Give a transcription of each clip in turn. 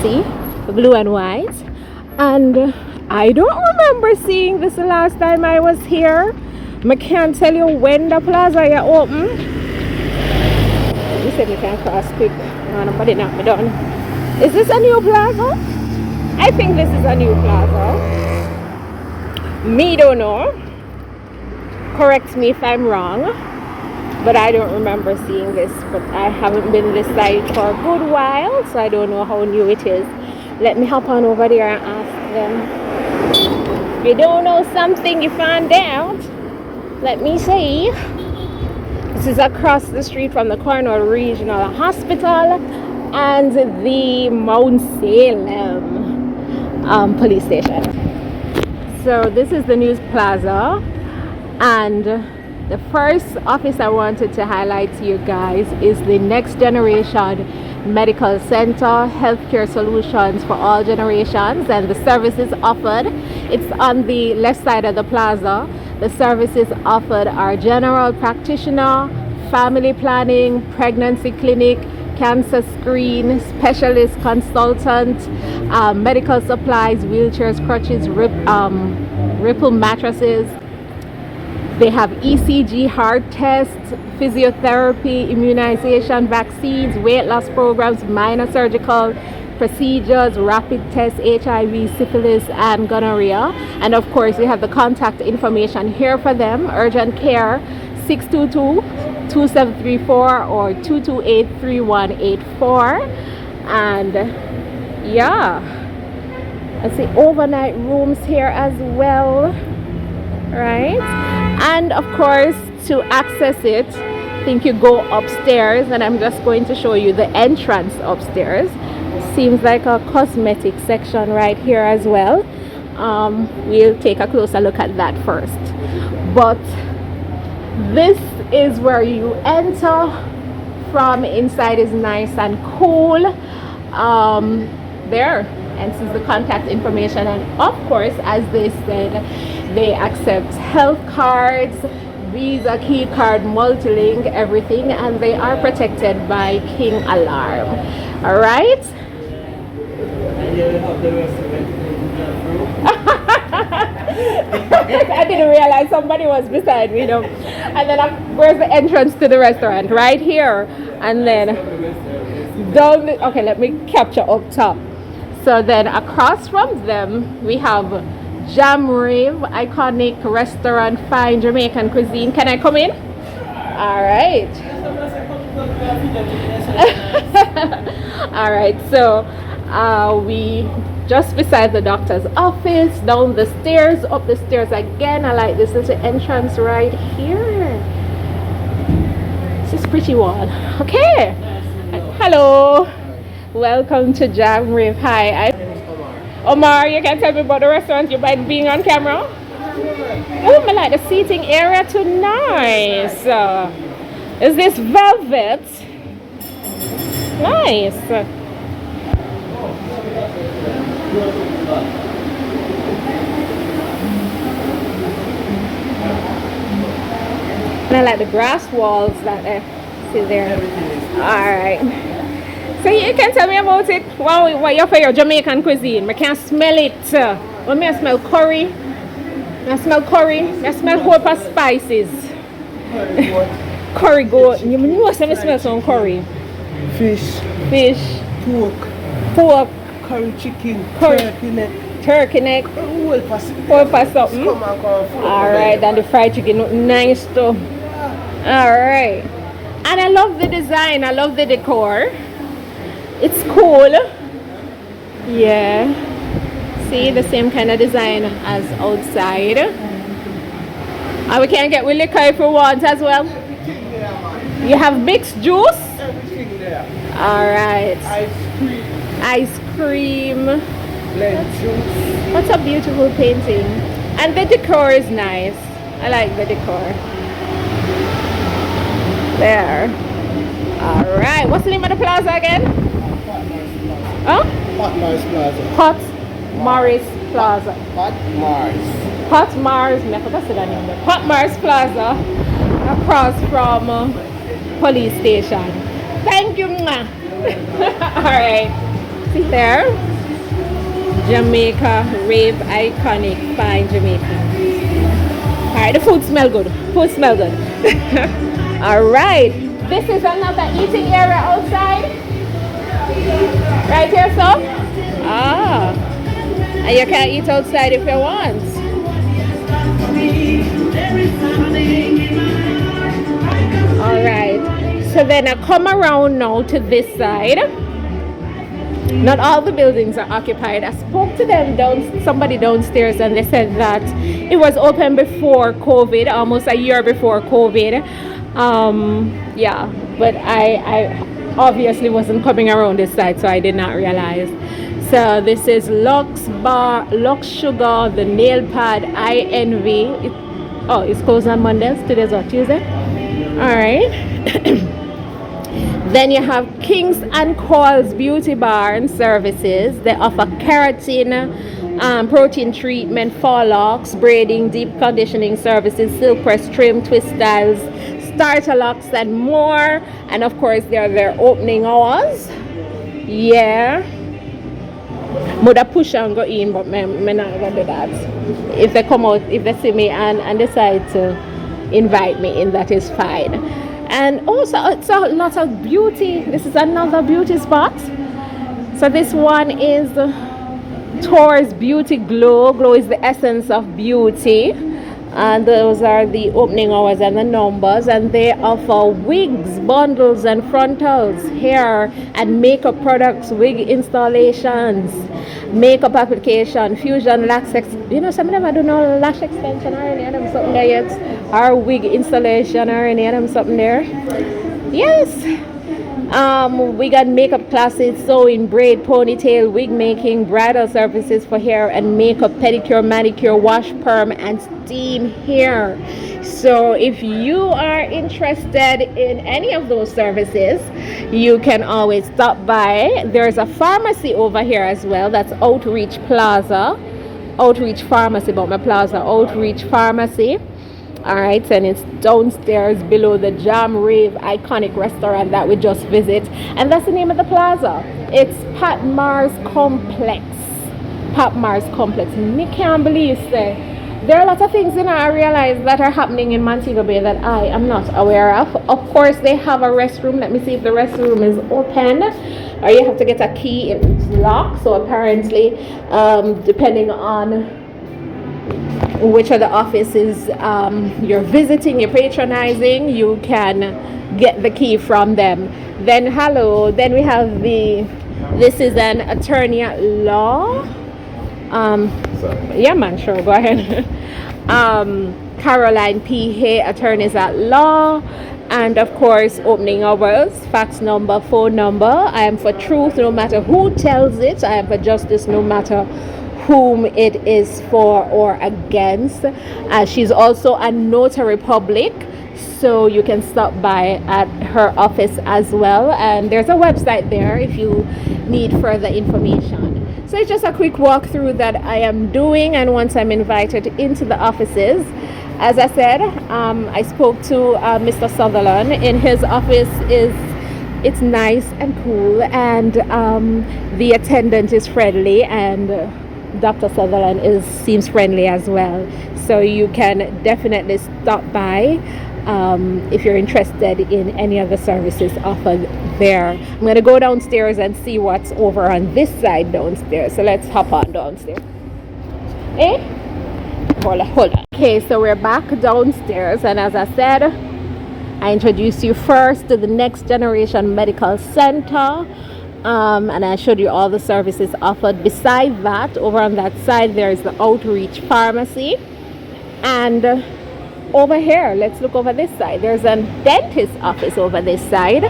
see, the blue and white. And I don't remember seeing this the last time I was here. I can't tell you when the plaza is open. You said you can cross quick. No, but it not be done. Is this a new plaza? I think this is a new plaza. Me don't know. Correct me if I'm wrong. But I don't remember seeing this. But I haven't been this side for a good while, so I don't know how new it is. Let me hop on over there and ask them. If you don't know something, you find out. Let me see. This is across the street from the Cornwall Regional Hospital and the Mount Salem police station. So this is the news plaza, and the first office I wanted to highlight to you guys is the Next Generation Medical Center, healthcare solutions for all generations, and the services offered. It's on the left side of the plaza. The services offered are general practitioner, family planning, pregnancy clinic, cancer screen, specialist consultant, medical supplies, wheelchairs, crutches, ripple mattresses. They have ECG, heart tests, physiotherapy, immunization, vaccines, weight loss programs, minor surgical procedures, rapid tests, HIV, syphilis, and gonorrhea. And of course, we have the contact information here for them. Urgent care 622-2734 or 228-3184. And yeah, I see overnight rooms here as well, right? And of course, to access it, I think you go upstairs, and I'm just going to show you the entrance upstairs. Seems like a cosmetic section right here as well. We'll take a closer look at that first. But this is where you enter from. Inside is nice and cool. There, and this is the contact information, and of course, as they said, they accept health cards, Visa, key card, multi-link, everything, and they are protected by King Alarm. All right. I didn't realize somebody was beside me, though. And then where's the entrance to the restaurant? Right here. And then down the, okay, let me capture up top. So then across from them we have Jam Rave, iconic restaurant, fine Jamaican cuisine. Can I come in? All right. All right, so we just beside the doctor's office, down the stairs, up the stairs again. I like this little entrance right here. This is pretty wall. Okay. Hello. Welcome to Jam Rave. Hi. Omar, you can tell me about the restaurant you might being on camera? Oh, I like the seating area too. Nice. Is this velvet? Nice. And I like the grass walls that I see there. Alright. So you can tell me about it. What you for your Jamaican cuisine? I can smell it. When I smell curry. I smell curry. I smell whole of spices. Curry goat. You know what I smell some curry? Fish. Pork. Curry chicken. Turkey neck. Turkey neck. Whole for something. Alright, and the fried chicken look nice too. Alright. And I love the design. I love the decor. It's cool. Yeah. See, the same kind of design as outside. And we can get with liquor if we want as well. You have mixed juice? Everything there. Alright. Ice cream. Blend juice. What a beautiful painting. And the decor is nice. I like the decor. There. Alright. What's the name of the plaza again? Huh? PatMars Plaza. PatMars Plaza. PatMars. PatMars. I forgot to say that name. PatMars Plaza. Across from police station. Thank you. Alright. See there? Jamaica, rave iconic, fine Jamaican. Alright, the food smell good. Food smell good. Alright. This is another eating area outside. Right here, so? Ah. And you can eat outside if you want. Alright. So then I come around now to this side. Not all the buildings are occupied. I spoke to them somebody downstairs, and they said that it was open before COVID, almost a year before COVID. Yeah, but I obviously wasn't coming around this side, so I did not realize. So this is Lux Bar, Lux Sugar, the nail pad, I Envy. It's closed on Mondays. Today's what, Tuesday? All right. Then you have Kings and Coils Beauty Bar and Services. They offer keratin, protein treatment, fall locks, braiding, deep conditioning services, silk press, trim, twist styles, starter locks, and more. And of course, they're their opening hours. Yeah. Mother push and go in, but I'm not gonna do that. If they come out, if they see me and decide to invite me in, that is fine. And also it's a lot of beauty. This is another beauty spot. So this one is Tours Beauty Glow. Glow is the essence of beauty. And those are the opening hours and the numbers. And they offer wigs, bundles, and frontals, hair and makeup products, wig installations, makeup application, fusion lash some of them I don't know lash extension or any of them something there yet, or wig installation or any of them something there. Yes. We got makeup classes, sewing, braid, ponytail, wig making, bridal services for hair and makeup, pedicure, manicure, wash, perm, and steam hair. So if you are interested in any of those services, you can always stop by. There's a pharmacy over here as well. That's Outreach Plaza. Outreach Pharmacy, but my Plaza, Outreach Pharmacy. Alright, and it's downstairs below the Jam Rave iconic restaurant that we just visit. And that's the name of the plaza. It's PatMars Complex. PatMars Complex. Me can't believe there are a lot of things I realize that are happening in Montego Bay that I am not aware of. Of course, they have a restroom. Let me see if the restroom is open. Or you have to get a key if it's locked. So apparently, depending on which of the offices you're visiting, you're patronizing, you can get the key from them. Then we have this is an attorney at law. Yeah man, sure, go ahead. Caroline P. Hay, attorneys at law. And of course, opening hours, fax number, phone number. I am for truth no matter who tells it. I am for justice no matter whom it is for or against. She's also a notary public, so you can stop by at her office as well, and there's a website there if you need further information. So it's just a quick walkthrough that I am doing, and once I'm invited into the offices, as I said, I spoke to Mr. Sutherland. In his office it's nice and cool, and the attendant is friendly, and Dr. Sutherland seems friendly as well. So you can definitely stop by if you're interested in any of the services offered there. I'm going to go downstairs and see what's over on this side downstairs. So let's hop on downstairs. Hold on. Okay, so we're back downstairs, and as I said, I introduced you first to the Next Generation Medical Center. And I showed you all the services offered. Beside that, over on that side, there is the Outreach Pharmacy. And over here, let's look over this side. There's a dentist office over this side. I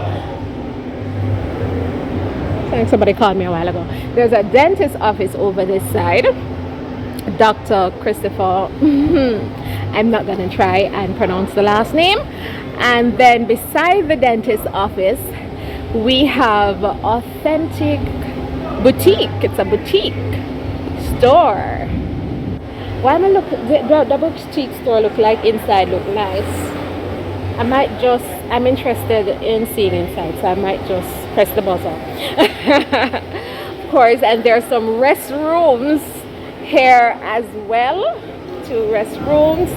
think somebody called me a while ago. There's a dentist office over this side. Dr. Christopher, I'm not going to try and pronounce the last name. And then beside the dentist office, we have Authentic Boutique. It's a boutique store. Why am I look the boutique store look like inside look nice? I'm interested in seeing inside, so I might just press the buzzer. Of tours, and there's some restrooms here as well. 2 restrooms,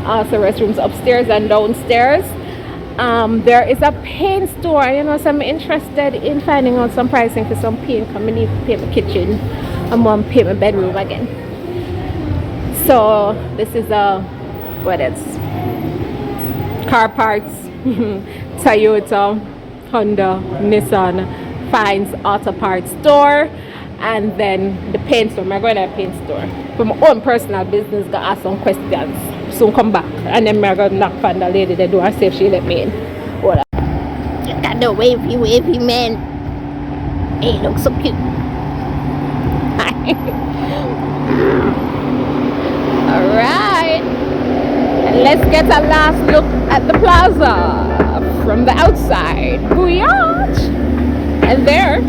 also restrooms upstairs and downstairs. There is a paint store. You know, so I'm interested in finding out some pricing for some paint. I need to paint my kitchen. I'm going to paint my bedroom again. So this is what is car parts. Toyota, Honda, Nissan finds auto parts store, and then the paint store. I'm going to a paint store for my own personal business. Gonna ask some questions. Soon come back, and then I'm gonna knock on the lady the door and see if she let me in. Hold on. Look at the wavy man. Hey, look so cute. Alright, and let's get a last look at the plaza from the outside. Booyah! And there